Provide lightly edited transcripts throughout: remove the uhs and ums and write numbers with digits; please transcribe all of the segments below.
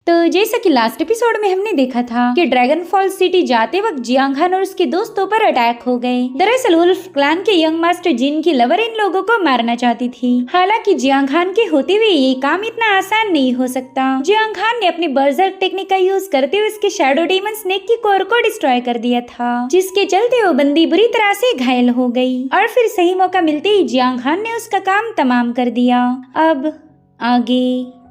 तो जैसा कि लास्ट एपिसोड में हमने देखा था कि ड्रैगन फॉल सिटी जाते वक्त जियांग हान और उसके दोस्तों पर अटैक हो गए। दरअसल वुल्फ क्लैन के यंग मास्टर जिन की लवर इन लोगों को मारना चाहती थी। हालांकि जियांग हान के होते हुए ये काम इतना आसान नहीं हो सकता। जियांग हान ने अपनी बर्जर्क टेक्निक का यूज करते हुए उसके शैडो डीमन स्नेक की कोर को डिस्ट्रॉय कर दिया था, जिसके चलते वो बंदी बुरी तरह से घायल हो गई। और फिर सही मौका मिलते ही जियांग हान ने उसका काम तमाम कर दिया। अब आगे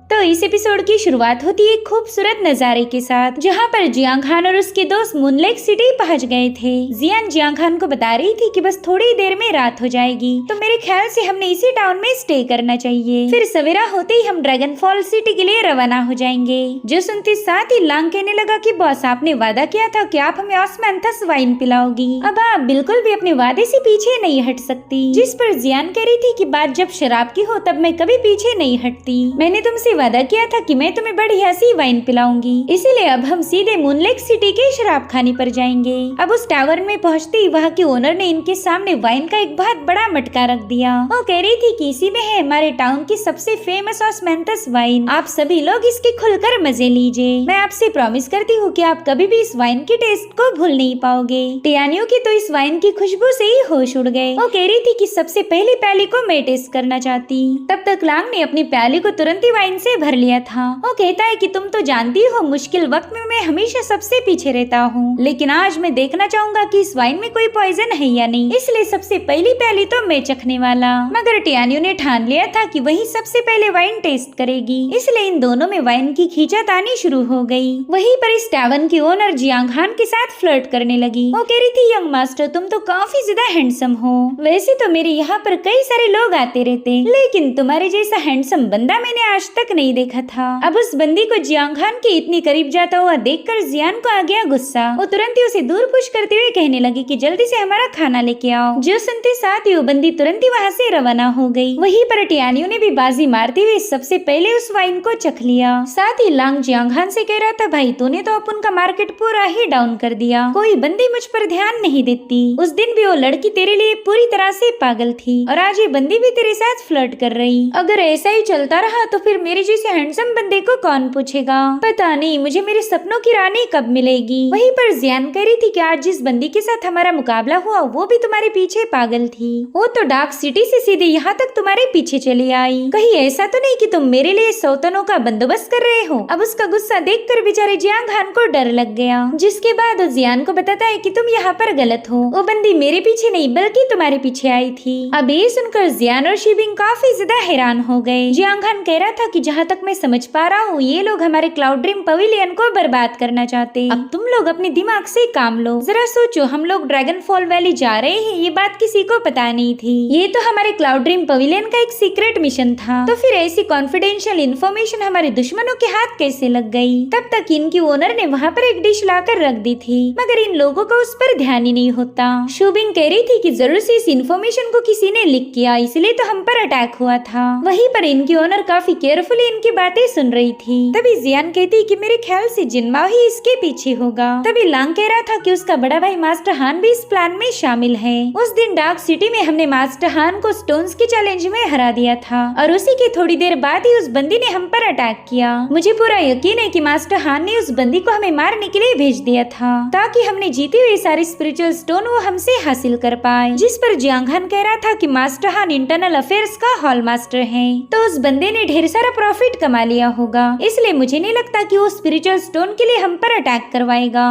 तो इस एपिसोड की शुरुआत होती है एक खूबसूरत नजारे के साथ, जहाँ पर जियांग हान और उसके दोस्त मूनलेक सिटी पहुँच गए थे। जियान जियांग हान को बता रही थी कि बस थोड़ी देर में रात हो जाएगी, तो मेरे ख्याल से हमने इसी टाउन में स्टे करना चाहिए। फिर सवेरा होते ही हम ड्रैगन फॉल सिटी के लिए रवाना हो जाएंगे। जो सुनते साथ ही लांग कहने लगा कि बॉस, आपने वादा किया था कि आप हमें ऑस्मैंथस वाइन पिलाओगी। अब आप बिल्कुल भी अपने वादे से पीछे नहीं हट सकती। जिस पर जियान कह रही थी कि बात जब शराब की हो तब मैं कभी पीछे नहीं हटती। मैंने तुमसे वादा किया था कि मैं तुम्हें बढ़िया सी वाइन पिलाऊंगी, इसीलिए अब हम सीधे मूनलेक सिटी के शराब खाने पर जाएंगे। अब उस टावर में पहुंचते ही वहाँ के ओनर ने इनके सामने वाइन का एक बहुत बड़ा मटका रख दिया। वो कह रही थी कि इसी में है हमारे टाउन की सबसे फेमस ऑस्मैंथस वाइन, आप सभी लोग इसके खुलकर मजे लीजिए। मैं आपसे प्रॉमिस करती हूँ कि आप कभी भी इस वाइन के टेस्ट को भूल नहीं पाओगे। टियानियों की तो इस वाइन की खुशबू से ही होश उड़ गए। वो कह रही थी कि सबसे पहली प्याली को मैं टेस्ट करना चाहती। तब तक लांग ने अपनी प्याली को तुरंत ही वाइन से भर लिया था। वो कहता है कि तुम तो जानती हो मुश्किल वक्त में मैं हमेशा सबसे पीछे रहता हूँ, लेकिन आज मैं देखना चाहूंगा कि इस वाइन में कोई पॉइजन है या नहीं, इसलिए सबसे पहली प्याली तो मैं चखने वाला। मगर टियानियों ने ठान लिया था कि वही सबसे पहले वाइन टेस्ट करेगी, इसलिए इन दोनों में वाइन की खींचातानी शुरू हो गई। वहीं पर इस टावन की ओनर जियांग हान के साथ फ्लर्ट करने लगी। वो कह रही थी, यंग मास्टर तुम तो काफी ज्यादा हैंडसम हो, वैसे तो मेरे यहाँ पर कई सारे लोग आते रहते, लेकिन तुम्हारे जैसा हैंडसम बंदा मैंने आज तक नहीं देखा था। अब उस बंदी को जियांग हान के इतनी करीब जाता हुआ देखकर जियान को आ गया गुस्सा। वो तुरंत ही उसे दूर पुश करते हुए कहने लगी कि जल्दी से हमारा खाना लेके आओ। जो सुनते साथ ही वो बंदी तुरंत ही वहाँ से रवाना हो गई। वहीं पर टियानियों ने भी बाजी मारते हुए सबसे पहले उस वाइन को चख लिया। साथ ही लांग जियांग हान से कह रहा था, भाई तूने तो अपन का मार्केट पूरा ही डाउन कर दिया, कोई बंदी मुझ पर ध्यान नहीं देती। उस दिन भी वो लड़की तेरे लिए पूरी तरह से पागल थी और आज ये बंदी भी तेरे साथ फ्लर्ट कर रही। अगर ऐसा ही चलता रहा तो फिर मेरे जैसे हैंडसम बंदे को कौन पूछेगा। पता नहीं मुझे मेरे सपनों की रानी कब मिलेगी। वहीं पर जियान कह रही थी कि आज जिस बंदी के साथ हमारा मुकाबला हुआ वो भी तुम्हारे पीछे पागल थी, वो तो डार्क सिटी से सीधे यहाँ तक तुम्हारे पीछे चली आई। कहीं ऐसा तो नहीं कि तुम मेरे लिए सौतनों का बंदोबस्त कर रहे हो। अब उसका गुस्सा देखकर बेचारे जियांग हान को डर लग गया, जिसके बाद वो जियान को बताता है कि तुम यहाँ पर गलत हो, वो बंदी मेरे पीछे नहीं बल्कि तुम्हारे पीछे आई थी। अब ये सुनकर जियान और शिबिंग काफी ज्यादा हैरान हो गए। जियांग हान कह रहा था कि जहाँ तक मैं समझ पा रहा हूँ ये लोग हमारे क्लाउड ड्रीम पवेलियन को बर्बाद करना चाहते। अब तुम लोग अपने दिमाग से काम लो, जरा सोचो हम लोग ड्रैगन फॉल वैली जा रहे हैं, ये बात किसी को पता नहीं थी। ये तो हमारे क्लाउड ड्रीम पवेलियन का एक सीक्रेट मिशन था, तो फिर ऐसी कॉन्फिडेंशियल इन्फॉर्मेशन हमारे दुश्मनों के हाथ कैसे लग गई। तब तक इनकी ओनर ने वहाँ पर एक डिश लाकर रख दी थी, मगर इन लोगों को उस पर ध्यान ही नहीं होता। शुबिंग कह रही थी कि जरूर से इस इन्फॉर्मेशन को किसी ने लीक किया, इसलिए तो हम पर अटैक हुआ था। वहीं पर इनकी ओनर काफी केयरफुली इनकी बातें सुन रही थी। तभी जियान कहती कि मेरे ख्याल से जिनमाओ ही इसके पीछे होगा। तभी लांग कह रहा था कि उसका बड़ा भाई मास्टर हान भी इस प्लान में शामिल है। उस दिन डार्क सिटी में हमने मास्टर हान को स्टोन्स के चैलेंज में हरा दिया था और उसी के थोड़ी देर बाद ही उस बंदी ने हम पर अटैक किया। मुझे पूरा यकीन है कि मास्टर हान ने उस बंदी को हमें मारने के लिए भेज दिया था, ताकि हमने जीते हुए सारे स्पिरिचुअल स्टोन वो हमसे हासिल कर पाए। जिस पर जियांग हान कह रहा था कि मास्टर हान इंटरनल अफेयर्स का हॉल मास्टर है, तो उस बंदे ने ढेर सारा प्रॉफिट कमा लिया होगा, इसलिए मुझे नहीं लगता कि वो स्पिरिचुअल स्टोन के लिए हम पर अटैक करवाएगा।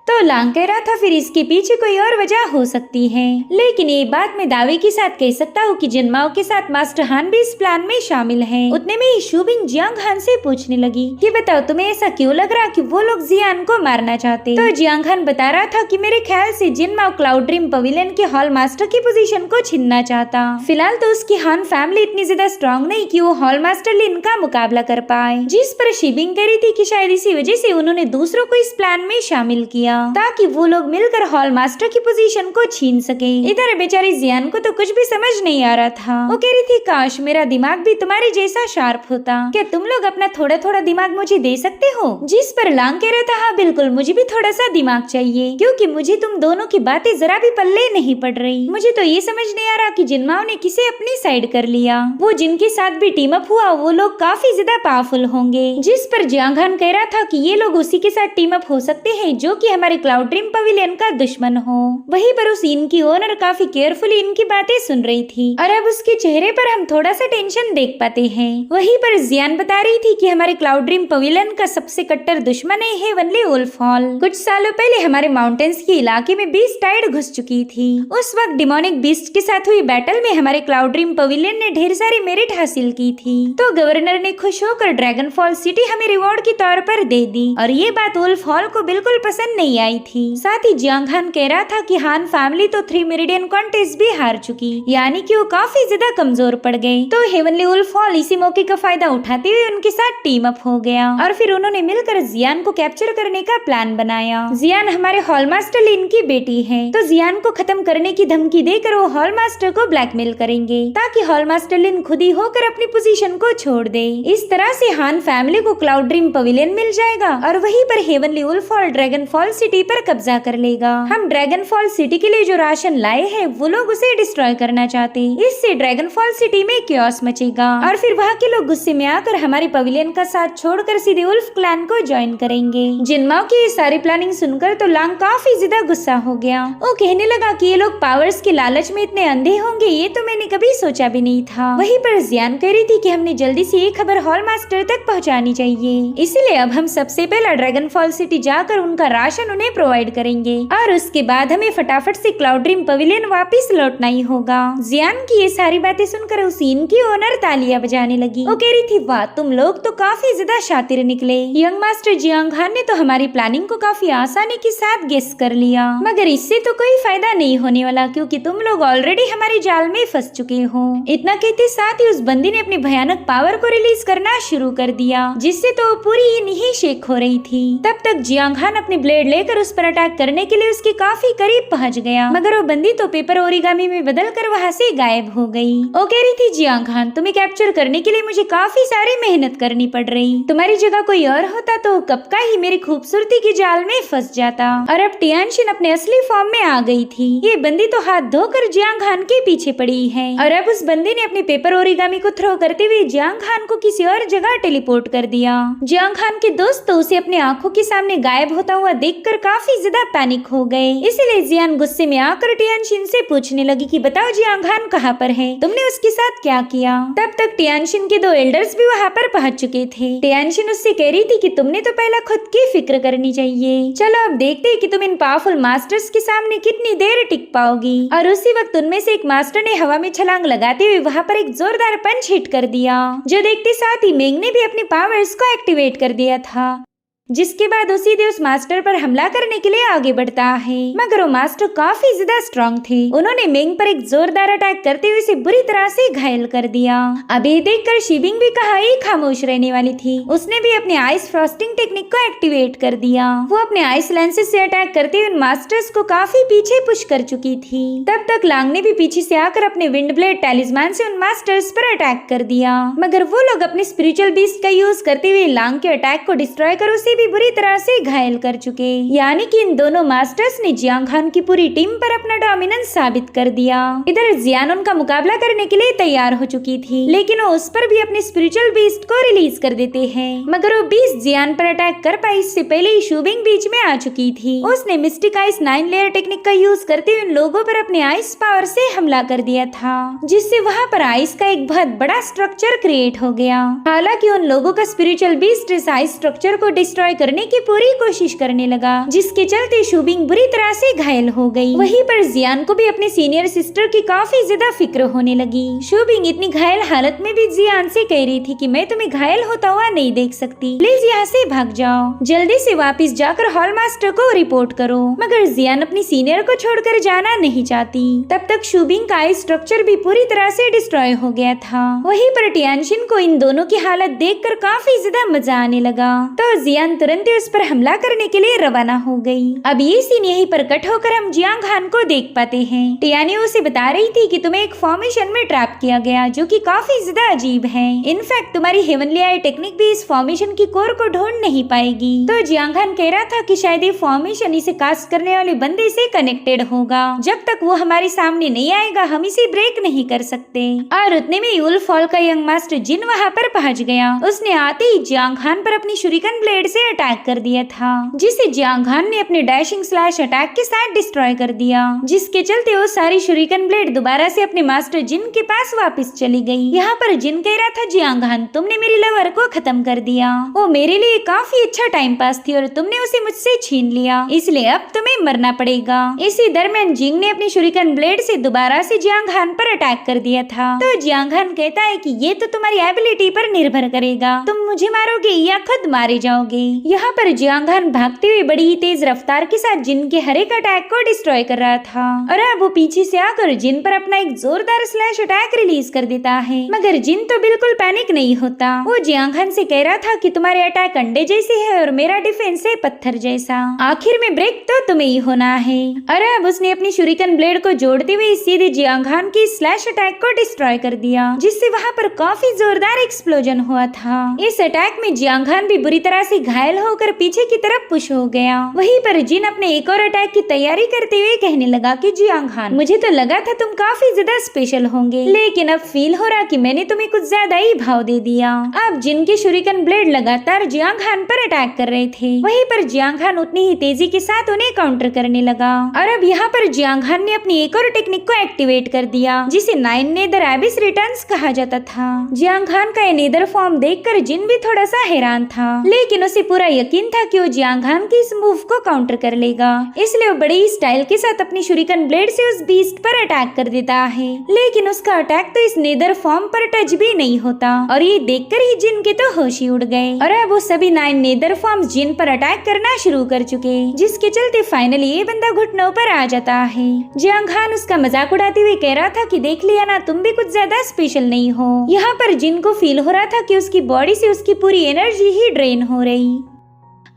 तो लांग कह रहा था फिर इसके पीछे कोई और वजह हो सकती है, लेकिन ये बात मैं दावे के साथ कह सकता हूँ कि जिनमाओ के साथ मास्टर हान भी इस प्लान में शामिल है। उतने में ही शुबिंग जियांग हान से पूछने लगी कि बताओ तुम्हें ऐसा क्यों लग रहा कि वो लोग जियान को मारना चाहते। तो जियांग हान बता रहा था कि मेरे ख्याल से जिनमाओ क्लाउड ड्रीम पवेलियन के हॉल मास्टर की पोजीशन को छीनना चाहता। फिलहाल तो उसकी हान फैमिली इतनी ज्यादा स्ट्रॉन्ग नहीं कि वो हॉल मास्टर लिन का मुकाबला कर पाए। जिस पर शिबिंग कह रही थी कि शायद इसी वजह से उन्होंने दूसरों को इस प्लान में शामिल किया। लिया ताकि वो लोग मिलकर हॉल मास्टर की पोजीशन को छीन सके। इधर बेचारी जियान को तो कुछ भी समझ नहीं आ रहा था। वो कह रही थी काश मेरा दिमाग भी तुम्हारे जैसा शार्प होता। क्या तुम लोग अपना थोड़ा थोड़ा दिमाग मुझे दे सकते हो? जिस पर लांग कह रहा था हाँ बिल्कुल, मुझे भी थोड़ा सा दिमाग चाहिए क्योंकि मुझे तुम दोनों की बातें जरा भी पल्ले नहीं पड़ रही। मुझे तो ये समझ नहीं आ रहा कि जिनमाओ ने किसे अपनी साइड कर लिया। वो जिनके साथ भी टीम अप हुआ वो लोग काफी ज्यादा पावरफुल होंगे। जिस पर जियांग खान कह रहा था कि ये लोग उसी के साथ टीम अप हो सकते हैं जो कि हमारे क्लाउड ड्रीम पवेलियन का दुश्मन हो। वहीं पर उस इन की ओनर काफी केयरफुली इनकी बातें सुन रही थी और अब उसके चेहरे पर हम थोड़ा सा टेंशन देख पाते हैं। वहीं पर जियान बता रही थी कि हमारे क्लाउड ड्रीम पवेलियन का सबसे कट्टर दुश्मन है हेवनली वुल्फ हॉल। कुछ सालों पहले हमारे माउंटेन्स के इलाके में बीस्ट टाइड घुस चुकी थी। उस वक्त डिमोनिक बीस्ट के साथ हुई बैटल में हमारे क्लाउड ड्रीम पवेलियन ने ढेर सारी मेरिट हासिल की थी। तो गवर्नर ने खुश होकर ड्रैगन फॉल सिटी हमें रिवॉर्ड के तौर पर दे दी और ये बात वुल्फ हॉल को बिल्कुल पसंद नहीं आई थी। साथ ही जियांग खान कह रहा था कि हान फैमिली तो 3 मेरिडियन कॉन्टेस्ट भी हार चुकी, यानी कि वो काफी ज्यादा कमजोर पड़ गए। तो हेवनली वुल्फ हॉल इसी मौके का फायदा उठाते हुए उनके साथ टीम अप हो गया और फिर उन्होंने मिलकर जियान को कैप्चर करने का प्लान बनाया। जियान हमारे हॉल मास्टर लिन की बेटी है, तो जियान को खत्म करने की धमकी देकर वो हॉल मास्टर को ब्लैकमेल करेंगे ताकि हॉल मास्टर लिन खुद ही होकर अपनी पोजीशन को छोड़ दे। इस तरह से हान फैमिली को क्लाउड ड्रीम पवेलियन मिल जाएगा और वहीं पर heavenly wolf hall dragon fall city पर कब्जा कर लेगा। हम ड्रैगन फॉल सिटी के लिए जो राशन लाए हैं वो लोग उसे डिस्ट्रॉय करना चाहते। इससे ड्रैगन फॉल सिटी में क्योस मचेगा और फिर वहाँ के लोग गुस्से में आकर हमारे पवेलियन का साथ छोड़कर सीधे वुल्फ क्लैन को ज्वाइन करेंगे। जिनमाओ की ये सारी प्लानिंग सुनकर तो लांग काफी ज्यादा गुस्सा हो गया। वो कहने लगा कि ये लोग पावर्स के लालच में इतने अंधे होंगे ये तो मैंने कभी सोचा भी नहीं था। वहीं पर जियान कह रही थी कि हमने जल्दी से ये खबर हॉल मास्टर तक पहुंचानी चाहिए, इसलिए अब हम सबसे पहले ड्रैगन फॉल सिटी जाकर उनका राशन उन्हें प्रोवाइड करेंगे और उसके बाद हमें फटाफट से क्लाउड ड्रीम पवेलियन वापिस लौटना ही होगा। जियान की ये सारी बातें सुनकर उस इन की ओनर तालियां बजाने लगी। वो कह रही थी वाह तुम लोग तो काफी ज्यादा शातिर निकले। यंग मास्टर जियांग खान ने तो हमारी प्लानिंग को काफी आसानी के साथ गेस कर लिया, मगर इससे तो कोई फायदा नहीं होने वाला क्योंकि तुम लोग ऑलरेडी हमारे जाल में फंस चुके हो। इतना कहते साथ ही उस बंदी ने अपनी भयानक पावर को रिलीज करना शुरू कर दिया जिससे तो पूरी इन ही शेक हो रही थी। तब तक जियांग खान अपनी ब्लेड लेकर उस पर अटैक करने के लिए उसके काफी करीब पहुंच गया, मगर वो बंदी तो पेपर ओरिगामी में बदल कर वहाँ से गायब हो गई। वो कह रही थी जियांग खान तुम्हें कैप्चर करने के लिए मुझे काफी सारी मेहनत करनी पड़ रही, तुम्हारी जगह कोई और होता तो कब का ही मेरी खूबसूरती के जाल में फंस जाता। और अब टियानशिन अपने असली फॉर्म में आ गई थी। ये बंदी तो हाथ धोकर जियांग खान के पीछे पड़ी है और अब उस बंदी ने अपने पेपर ओरिगामी को थ्रो करते हुए जियांग खान को किसी और जगह टेलीपोर्ट कर दिया। जियांग खान के दोस्त तो उसे अपने आंखों के सामने गायब होता हुआ देखकर काफी ज्यादा पैनिक हो गए। इसलिए जियान गुस्से में आकर टियानशिन से पूछने लगी कि बताओ जियांग खान कहाँ पर है, तुमने उसके साथ क्या किया। तब तक टियानशिन के 2 एल्डर्स भी वहाँ पर पहुँच चुके थे। टियानशिन उससे कह रही थी कि तुमने तो पहला खुद की फिक्र करनी चाहिए। चलो अब देखते हैं कि तुम इन पावरफुल मास्टर्स के सामने कितनी देर टिक पाओगी। और उसी वक्त उनमें से एक मास्टर ने हवा में छलांग लगाते हुए वहाँ पर एक जोरदार पंच हिट कर दिया, जो देखते साथ ही मेंग ने भी अपनी पावर्स को एक्टिवेट कर दिया था, जिसके बाद वो सीधे उस मास्टर पर हमला करने के लिए आगे बढ़ता है। मगर वो मास्टर काफी ज्यादा स्ट्रॉन्ग थे। उन्होंने मेंग पर एक जोरदार अटैक करते हुए उसे बुरी तरह से घायल कर दिया। अब ये देखकर शिबिंग भी कहाँ ही खामोश रहने वाली थी। उसने भी अपने आइस फ्रॉस्टिंग टेक्निक को एक्टिवेट कर दिया। वो अपने आइस लेंसेज से अटैक करते हुए मास्टर्स को काफी पीछे पुश कर चुकी थी। तब तक लांग ने भी पीछे से आकर अपने विंड ब्लेड टैलिस्मान से उन मास्टर्स पर अटैक कर दिया, मगर वो लोग अपने स्पिरिचुअल बीस्ट का यूज करते हुए लांग के अटैक को डिस्ट्रॉय कर उसे भी बुरी तरह से घायल कर चुके। यानी कि इन दोनों मास्टर्स ने जियांग खान की पूरी टीम पर अपना डोमिनेंस साबित कर दिया। इधर जियान उनका मुकाबला करने के लिए तैयार हो चुकी थी, लेकिन वो उस पर भी अपने स्पिरिचुअल बीस्ट को रिलीज कर देते हैं, मगर वो बीस्ट जियान पर अटैक कर पाई इससे पहले ही शूबिंग बीच में आ चुकी थी। उसने मिस्टिक आइस 9 लेयर टेक्निक का यूज करते हुए उन लोगों पर अपने आइस पावर से हमला कर दिया था, जिससे वहाँ पर आइस का एक बहुत बड़ा स्ट्रक्चर क्रिएट हो गया। हालांकि उन लोगों का स्पिरिचुअल बीस्ट इस आइस स्ट्रक्चर को डिस्ट्रॉय करने की पूरी कोशिश करने लगा, जिसके चलते शूबिंग बुरी तरह से घायल हो गई। वहीं पर जियान को भी अपने सीनियर सिस्टर की काफी ज्यादा फिक्र होने लगी। शूबिंग इतनी घायल हालत में भी जियान से कह रही थी कि मैं तुम्हें घायल होता हुआ नहीं देख सकती, प्लीज यहाँ से भाग जाओ, जल्दी से वापस जाकर हॉल मास्टर को रिपोर्ट करो। मगर जियान अपनी सीनियर को छोड़कर जाना नहीं चाहती। तब तक शूबिंग का आइस स्ट्रक्चर भी पूरी तरह से डिस्ट्रॉय हो गया था। वहीं पर टियानशिन को इन दोनों की हालत देखकर काफी ज्यादा मजा आने लगा, तो जियान जियान तुरंत ही उस पर हमला करने के लिए रवाना हो गई। अब ये सीन यहीं पर कट होकर हम जियांग हान को देख पाते हैं। टियानी उसे बता रही थी कि तुम्हें एक फॉर्मेशन में ट्रैप किया गया, जो कि काफी ज्यादा अजीब है। इनफैक्ट तुम्हारी हेवनली आई टेक्निक भी इस फॉर्मेशन की कोर को ढूंढ नहीं पाएगी। तो जियांग हान कह रहा था कि शायद ये फॉर्मेशन इसे कास्ट करने वाले बंदे से कनेक्टेड होगा। जब तक वो हमारे सामने नहीं आएगा हम इसे ब्रेक नहीं कर सकते। और उतने में वुल्फ हॉल का यंग मास्टर जिन वहाँ पर पहुँच गया। उसने आते ही जियांग हान पर अपनी शुरिकन ब्लेड से अटैक कर दिया था, जिसे जियांग हान ने अपने डैशिंग स्लैश अटैक के साथ डिस्ट्रॉय कर दिया, जिसके चलते वो सारी शुरिकन ब्लेड दोबारा से अपने मास्टर जिन के पास वापस चली गई। यहाँ पर जिन कह रहा था जियांग हान तुमने मेरी लवर को खत्म कर दिया, वो मेरे लिए काफी अच्छा टाइम पास थी और तुमने उसे मुझसे छीन लिया, इसलिए अब तुम्हें मरना पड़ेगा। इसी दरमियान जिंग ने अपनी शुरिकन ब्लेड से दोबारा से जियांग हान पर अटैक कर दिया था। तो जियांग हान कहता है कि ये तो तुम्हारी एबिलिटी पर निर्भर करेगा, तुम मुझे मारोगे या खुद मारे जाओगे। यहाँ पर जियांग हान भागते हुए बड़ी ही तेज रफ्तार के साथ जिन के हर एक अटैक को डिस्ट्रॉय कर रहा था और अब वो पीछे से आकर जिन पर अपना एक जोरदार स्लैश अटैक रिलीज कर देता है। मगर जिन तो बिल्कुल पैनिक नहीं होता। वो जियांग हान से कह रहा था कि तुम्हारे अटैक अंडे जैसे है और मेरा डिफेंस है पत्थर जैसा, आखिर में ब्रेक तो तुम्हें ही होना है। और अब उसने अपनी शुरिकन ब्लेड को जोड़ते हुए सीधे जियांग हान की स्लैश अटैक को डिस्ट्रॉय कर दिया, जिससे वहाँ पर काफी जोरदार एक्सप्लोजन हुआ था। इस अटैक में जियांग हान भी बुरी तरह से घायल होकर पीछे की तरफ पुश हो गया। वहीं पर जिन अपने एक और अटैक की तैयारी करते हुए कहने लगा कि जियांग हान मुझे तो लगा था तुम काफी ज्यादा स्पेशल होंगे, लेकिन अब फील हो रहा कि मैंने तुम्हें कुछ ज्यादा ही भाव दे दिया। अब जिन के शुरिकन ब्लेड लगातार जियांग हान पर अटैक कर रहे थे, वहीं पर जियांग हान उतनी ही तेजी के साथ उन्हें काउंटर करने लगा। और अब यहाँ पर जियांग हान ने अपनी एक और टेक्निक को एक्टिवेट कर दिया, जिसे 9 नेदर एबिस रिटर्न्स कहा जाता था। जियांग हान का ये नेदर फॉर्म देखकर जिन भी थोड़ा सा हैरान था, लेकिन उसे पूरा यकीन था कि वो जियांग हान के इस मूव को काउंटर कर लेगा, इसलिए वो बड़ी स्टाइल के साथ अपनी शुरिकन ब्लेड से उस बीस्ट पर अटैक कर देता है। लेकिन उसका अटैक तो इस नेदर फॉर्म पर टच भी नहीं होता और ये देखकर ही जिन के तो होश ही उड़ गए। और अब वो सभी 9 नेदर फॉर्म्स जिन पर अटैक करना शुरू कर चुके, जिसके चलते फाइनली ये बंदा घुटनों पर आ जाता है। जियांग हान उसका मजाक उड़ाते हुए कह रहा था कि देख लिया ना, तुम भी कुछ ज्यादा स्पेशल नहीं हो। यहाँ पर जिन को फील हो रहा था कि उसकी बॉडी से उसकी पूरी एनर्जी ही ड्रेन हो रही।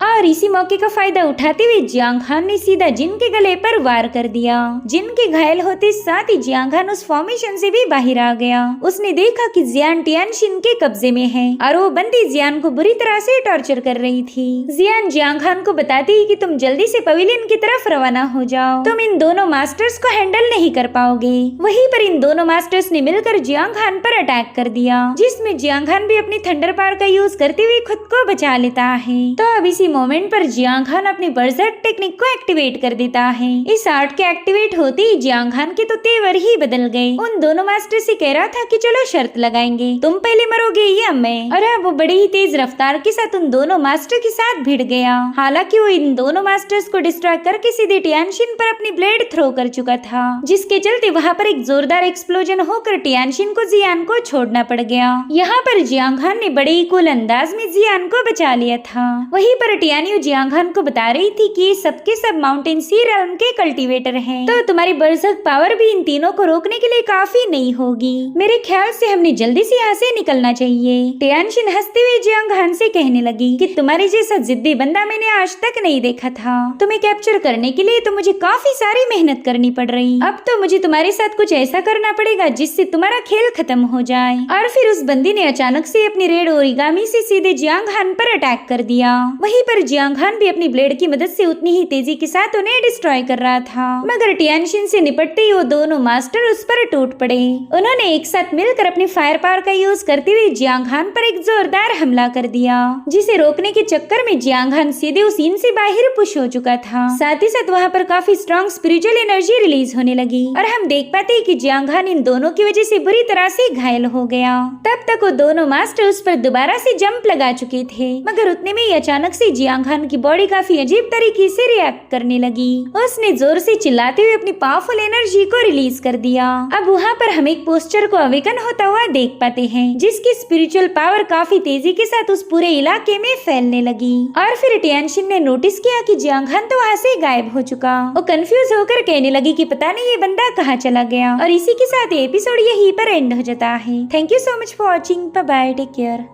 और इसी मौके का फायदा उठाते हुए जियांग हान ने सीधा जिन के गले पर वार कर दिया। जिन के घायल होते साथ ही जियांग हान उस फॉर्मेशन से भी बाहर आ गया। उसने देखा कि जियान टियानशिन के कब्जे में है और वो बंदी जियान को बुरी तरह से टॉर्चर कर रही थी। जियान जियांग हान को बताती है कि तुम जल्दी से पवेलियन की तरफ रवाना हो जाओ, तुम इन दोनों मास्टर्स को हैंडल नहीं कर पाओगे। वहीं पर इन दोनों मास्टर्स ने मिलकर जियांग हान पर अटैक कर दिया, जिसमें जियांग हान भी अपनी थंडर पावर का यूज करते हुए खुद को बचा लेता है। तो अब इसी मोमेंट पर जियांग हान अपनी बर्जर्क टेक्निक को एक्टिवेट कर देता है। इस आर्ट के एक्टिवेट होते ही जियांग हान के तो तेवर ही बदल गए। उन दोनों मास्टर से कह रहा था कि चलो शर्त लगाएंगे, तुम पहले मरोगे या मैं। और अब वो बड़ी ही तेज रफ्तार के साथ उन दोनों मास्टर के साथ भिड़ गया। हालांकि वो इन दोनों मास्टर्स को डिस्ट्रॉय करके सीधे टियानशिन पर अपनी ब्लेड थ्रो कर चुका था, जिसके चलते वहाँ पर एक जोरदार एक्सप्लोजन होकर टियानशिन को जियान को छोड़ना पड़ गया। यहाँ पर जियांग हान ने बड़े ही कूल अंदाज में जियान को बचा लिया था। वहीं पर टियानी जियांग हान को बता रही थी कि सबके सब माउंटेन सी रेल्म के कल्टीवेटर हैं, तो तुम्हारी बर्जर्क पावर भी इन तीनों को रोकने के लिए काफी नहीं होगी। मेरे ख्याल से हमने जल्दी से यहाँ से निकलना चाहिए। टियानशिन हंसते हुए जियांग हान से कहने लगी कि तुम्हारे जैसा जिद्दी बंदा मैंने आज तक नहीं देखा था। तुम्हें कैप्चर करने के लिए तो मुझे काफी सारी मेहनत करनी पड़ रही, अब तो मुझे तुम्हारे साथ कुछ ऐसा करना पड़ेगा जिससे तुम्हारा खेल खत्म हो जाए। और फिर उस बंदी ने अचानक से अपनी रेड ओरिगामी से सीधे जियांग हान पर अटैक कर दिया। वहीं पर जियांग हान भी अपनी ब्लेड की मदद से उतनी ही तेजी के साथ उन्हें डिस्ट्रॉय कर रहा था, मगर टियानशिन से निपटते ही वो दोनों मास्टर उस पर टूट पड़े। उन्होंने एक साथ मिलकर अपनी फायर पावर का यूज करते हुए जियांग हान पर एक जोरदार हमला कर दिया, जिसे रोकने के चक्कर में जियांग हान सीधे उस सीन से बाहर पुश हो चुका था। साथ ही साथ वहाँ पर काफी स्ट्रॉन्ग स्पिरिचुअल एनर्जी रिलीज होने लगी और हम देख पाते हैं कि जियांग हान इन दोनों की वजह से बुरी तरह से घायल हो गया। तब तक वो दोनों मास्टर उस पर दोबारा से जंप लगा चुके थे, मगर उतने में ही अचानक से जियांग हान की बॉडी काफी अजीब तरीके से रिएक्ट करने लगी। उसने जोर से चिल्लाते हुए अपनी पावरफुल एनर्जी को रिलीज कर दिया। अब वहाँ पर हम एक पोस्टर को अवेकन होता हुआ देख पाते हैं, जिसकी स्पिरिचुअल पावर काफी तेजी के साथ उस पूरे इलाके में फैलने लगी। और फिर टियानशिन ने नोटिस किया कि जियांग हान तो वहाँ से गायब हो चुका। वो कंफ्यूज होकर कहने लगी कि पता नहीं ये बंदा कहाँ चला गया। और इसी के साथ एपिसोड यहीं पर एंड हो जाता है। Thank you so much for watching. Bye bye, take care.